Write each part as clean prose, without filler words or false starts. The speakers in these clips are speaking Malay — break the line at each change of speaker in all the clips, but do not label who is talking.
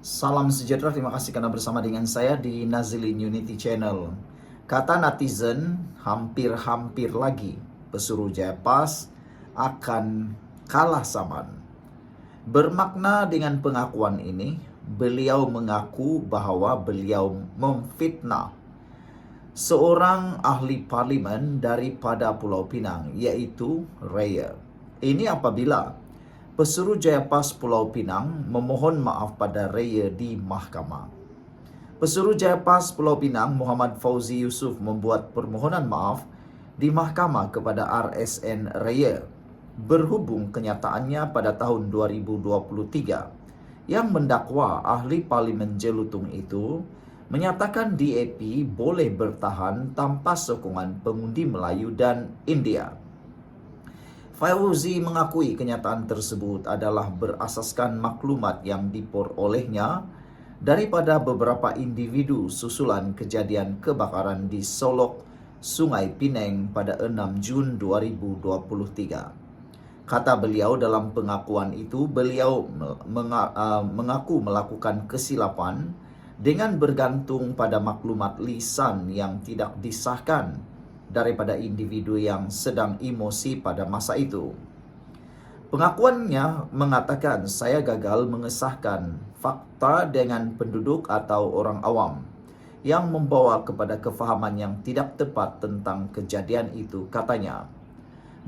Salam sejahtera, terima kasih karena bersama dengan saya di Nazilin Unity Channel. Kata netizen, hampir-hampir lagi pesuruh Jaya Pas akan kalah saman. Bermakna dengan pengakuan ini, beliau mengaku bahwa beliau memfitnah seorang ahli parlimen daripada Pulau Pinang, yaitu Raya. Ini apabila pesuruh Jaya Pas Pulau Pinang memohon maaf pada Raya di mahkamah. Pesuruh Jaya Pas Pulau Pinang Muhammad Fauzi Yusuf membuat permohonan maaf di mahkamah kepada RSN Raya berhubung kenyataannya pada tahun 2023 yang mendakwa ahli parlimen Jelutung itu menyatakan DAP boleh bertahan tanpa sokongan pengundi Melayu dan India. Fauzi mengakui kenyataan tersebut adalah berasaskan maklumat yang diperolehnya daripada beberapa individu susulan kejadian kebakaran di Solok, Sungai Pinang pada 6 Jun 2023. Kata beliau dalam pengakuan itu, beliau mengaku melakukan kesilapan dengan bergantung pada maklumat lisan yang tidak disahkan daripada individu yang sedang emosi pada masa itu. Pengakuannya mengatakan saya gagal mengesahkan fakta dengan penduduk atau orang awam yang membawa kepada kefahaman yang tidak tepat tentang kejadian itu, katanya.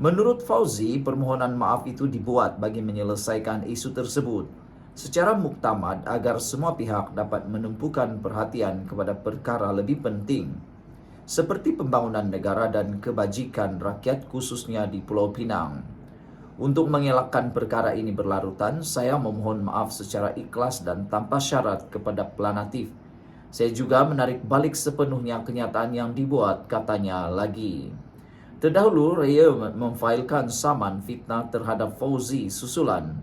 Menurut Fauzi, permohonan maaf itu dibuat bagi menyelesaikan isu tersebut secara muktamad agar semua pihak dapat menumpukan perhatian kepada perkara lebih penting seperti pembangunan negara dan kebajikan rakyat khususnya di Pulau Pinang. Untuk mengelakkan perkara ini berlarutan, saya memohon maaf secara ikhlas dan tanpa syarat kepada pelanatif. Saya juga menarik balik sepenuhnya kenyataan yang dibuat, katanya lagi. Terdahulu, Raya memfailkan saman fitnah terhadap Fauzi susulan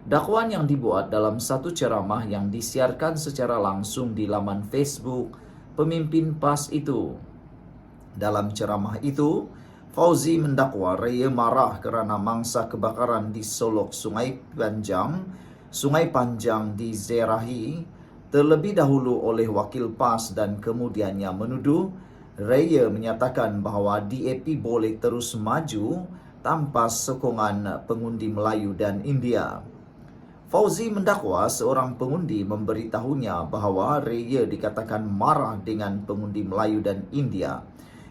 dakwaan yang dibuat dalam satu ceramah yang disiarkan secara langsung di laman Facebook pemimpin PAS itu. Dalam ceramah itu, Fauzi mendakwa Raya marah kerana mangsa kebakaran di Solok Sungai Panjang di Zerahi terlebih dahulu oleh wakil PAS dan kemudiannya menuduh Raya menyatakan bahawa DAP boleh terus maju tanpa sokongan pengundi Melayu dan India. Fauzi mendakwa seorang pengundi memberitahunya bahawa Raya dikatakan marah dengan pengundi Melayu dan India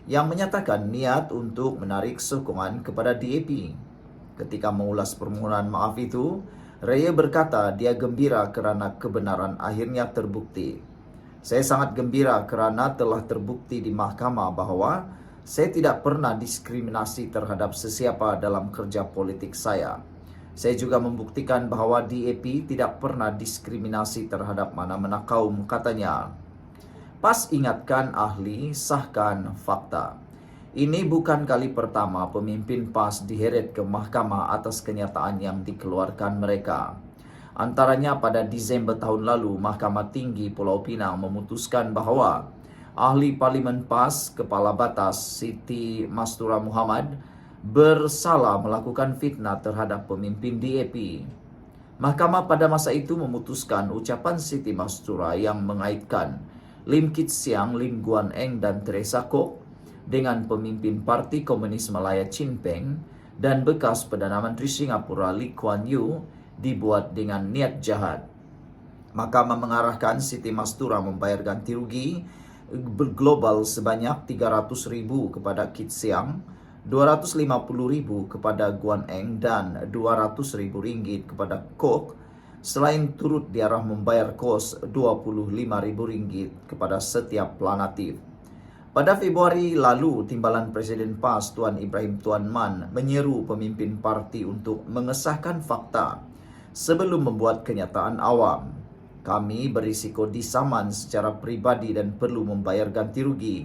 yang menyatakan niat untuk menarik sokongan kepada DAP. Ketika mengulas permohonan maaf itu, Raya berkata dia gembira kerana kebenaran akhirnya terbukti. Saya sangat gembira kerana telah terbukti di mahkamah bahawa saya tidak pernah diskriminasi terhadap sesiapa dalam kerja politik saya. Saya juga membuktikan bahawa DAP tidak pernah diskriminasi terhadap mana-mana kaum, katanya. PAS ingatkan ahli, sahkan fakta. Ini bukan kali pertama pemimpin PAS diheret ke mahkamah atas kenyataan yang dikeluarkan mereka. Antaranya pada Disember tahun lalu, Mahkamah Tinggi Pulau Pinang memutuskan bahawa ahli Parlimen PAS Kepala Batas Siti Mastura Muhammad bersalah melakukan fitnah terhadap pemimpin DAP. Mahkamah pada masa itu memutuskan ucapan Siti Mastura yang mengaitkan Lim Kit Siang, Lim Guan Eng dan Teresa Kok dengan pemimpin Parti Komunis Malaya Chin Peng dan bekas Perdana Menteri Singapura Lee Kuan Yew dibuat dengan niat jahat. Mahkamah mengarahkan Siti Mastura membayar ganti rugi global sebanyak 300,000 kepada Kit Siang, 250,000 kepada Guan Eng dan 200,000 ringgit kepada Kok, selain turut diarah membayar kos 25,000 ringgit kepada setiap pelanatif. Pada Februari lalu, Timbalan Presiden PAS Tuan Ibrahim Tuan Man menyeru pemimpin parti untuk mengesahkan fakta sebelum membuat kenyataan awam. Kami berisiko disaman secara pribadi dan perlu membayar ganti rugi.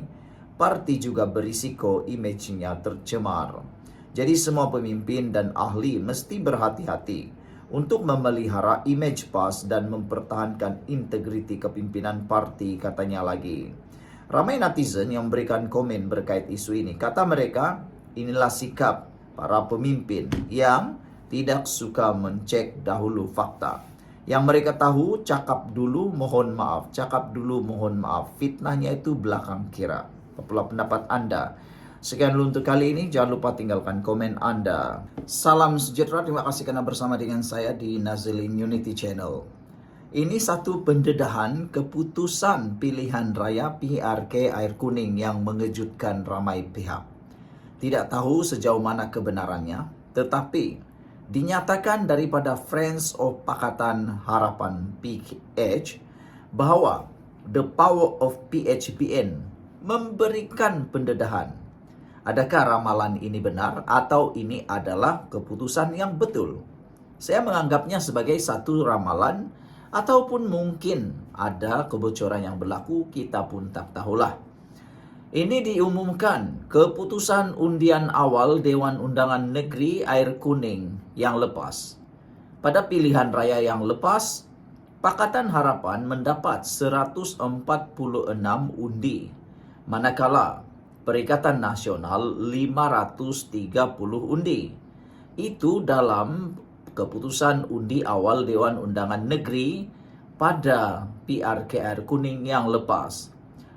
Parti juga berisiko imejnya tercemar. Jadi semua pemimpin dan ahli mesti berhati-hati untuk memelihara imej PAS dan mempertahankan integriti kepimpinan parti, katanya lagi. Ramai netizen yang memberikan komen berkait isu ini. Kata mereka, inilah sikap para pemimpin yang tidak suka mencek dahulu fakta. Yang mereka tahu, cakap dulu mohon maaf, cakap dulu mohon maaf. Fitnahnya itu belakang kira. Apalah pendapat Anda? Sekian dulu untuk kali ini, jangan lupa tinggalkan komen Anda. Salam sejahtera, terima kasih karena bersama dengan saya di Nazilin Unity Channel. Ini satu pendedahan keputusan pilihan raya PRK Air Kuning yang mengejutkan ramai pihak. Tidak tahu sejauh mana kebenarannya, tetapi dinyatakan daripada Friends of Pakatan Harapan PH bahwa the power of PHBN memberikan pendedahan. Adakah ramalan ini benar atau ini adalah keputusan yang betul? Saya menganggapnya sebagai satu ramalan ataupun mungkin ada kebocoran yang berlaku, kita pun tak tahulah. Ini diumumkan keputusan undian awal Dewan Undangan Negeri Air Kuning yang lepas. Pada pilihan raya yang lepas, Pakatan Harapan mendapat 146 undi, manakala Perikatan Nasional 530 undi. Itu dalam keputusan undi awal Dewan Undangan Negeri pada PRK Air Kuning yang lepas.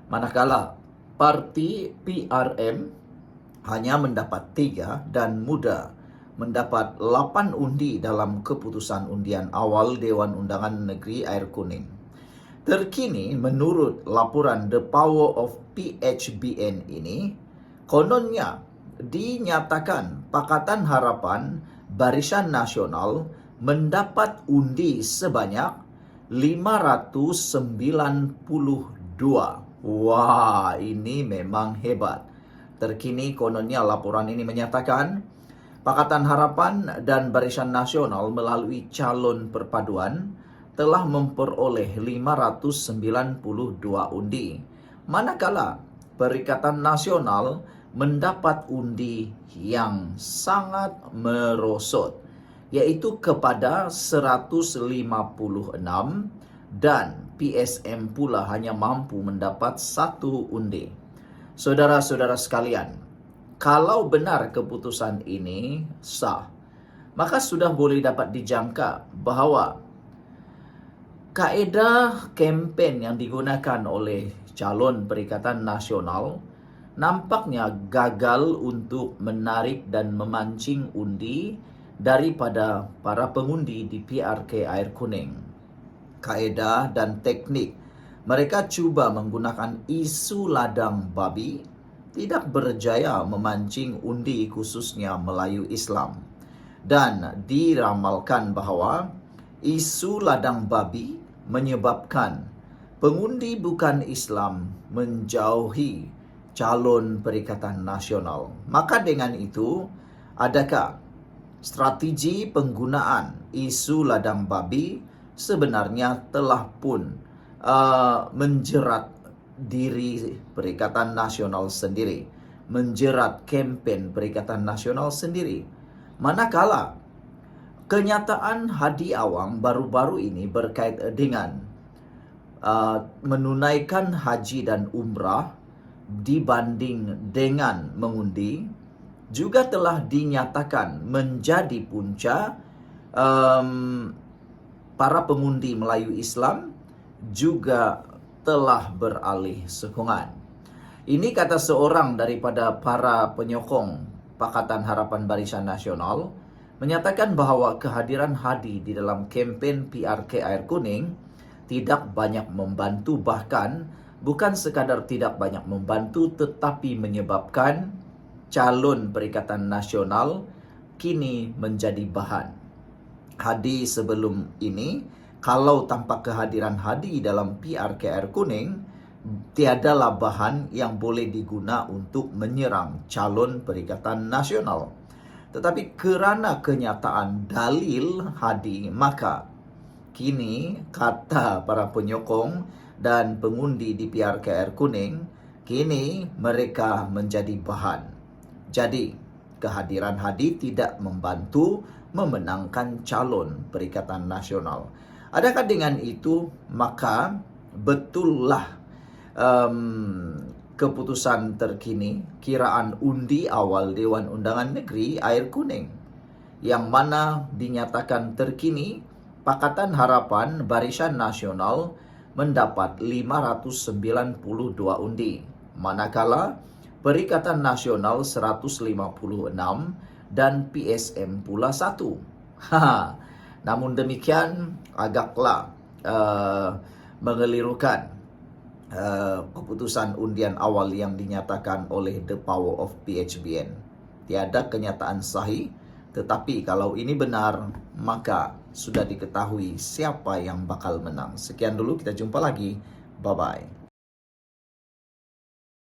Manakala Parti PRM hanya mendapat 3 dan Muda mendapat 8 undi dalam keputusan undian awal Dewan Undangan Negeri Air Kuning. Terkini, menurut laporan The Power of PHBN ini, kononnya dinyatakan Pakatan Harapan Barisan Nasional mendapat undi sebanyak 592. Wah, ini memang hebat. Terkini kononnya laporan ini menyatakan Pakatan Harapan dan Barisan Nasional melalui calon perpaduan telah memperoleh 592 undi. Manakala Perikatan Nasional mendapat undi yang sangat merosot, yaitu kepada 156 dan PSM pula hanya mampu mendapat 1 undi. Saudara-saudara sekalian, kalau benar keputusan ini sah, maka sudah boleh dapat dijangka bahwa kaedah kempen yang digunakan oleh calon Perikatan Nasional nampaknya gagal untuk menarik dan memancing undi daripada para pengundi di PRK Air Kuning. Kaedah dan teknik mereka cuba menggunakan isu ladang babi tidak berjaya memancing undi khususnya Melayu Islam. Dan diramalkan bahwa isu ladang babi menyebabkan pengundi bukan Islam menjauhi calon Perikatan Nasional. Maka dengan itu, adakah strategi penggunaan isu ladang babi sebenarnya telah pun menjerat diri Perikatan Nasional sendiri, menjerat kempen Perikatan Nasional sendiri. Manakala kenyataan Hadi Awang baru-baru ini berkait dengan menunaikan haji dan umrah dibanding dengan mengundi, juga telah dinyatakan menjadi punca para pengundi Melayu Islam juga telah beralih sokongan. Ini kata seorang daripada para penyokong Pakatan Harapan Barisan Nasional, menyatakan bahwa kehadiran Hadi di dalam kempen PRK Air Kuning tidak banyak membantu, bahkan bukan sekadar tidak banyak membantu, tetapi menyebabkan calon Perikatan Nasional kini menjadi bahan. Hadi sebelum ini, kalau tanpa kehadiran Hadi dalam PRK Air Kuning, tiadalah bahan yang boleh diguna untuk menyerang calon Perikatan Nasional. Tetapi kerana kenyataan dalil Hadi, maka kini kata para penyokong dan pengundi di PRK Air Kuning, kini mereka menjadi bahan. Jadi, kehadiran Hadi tidak membantu memenangkan calon Perikatan Nasional. Adakah dengan itu maka betullah keputusan terkini kiraan undi awal Dewan Undangan Negeri Air Kuning, yang mana dinyatakan terkini Pakatan Harapan Barisan Nasional mendapat 592 undi, manakala Perikatan Nasional 156 dan PSM pula 1. Namun demikian agaklah mengelirukan keputusan undian awal yang dinyatakan oleh The Power of PHBN. Tiada kenyataan sahih, tetapi kalau ini benar, maka sudah diketahui siapa yang bakal menang. Sekian dulu, kita jumpa lagi. Bye-bye.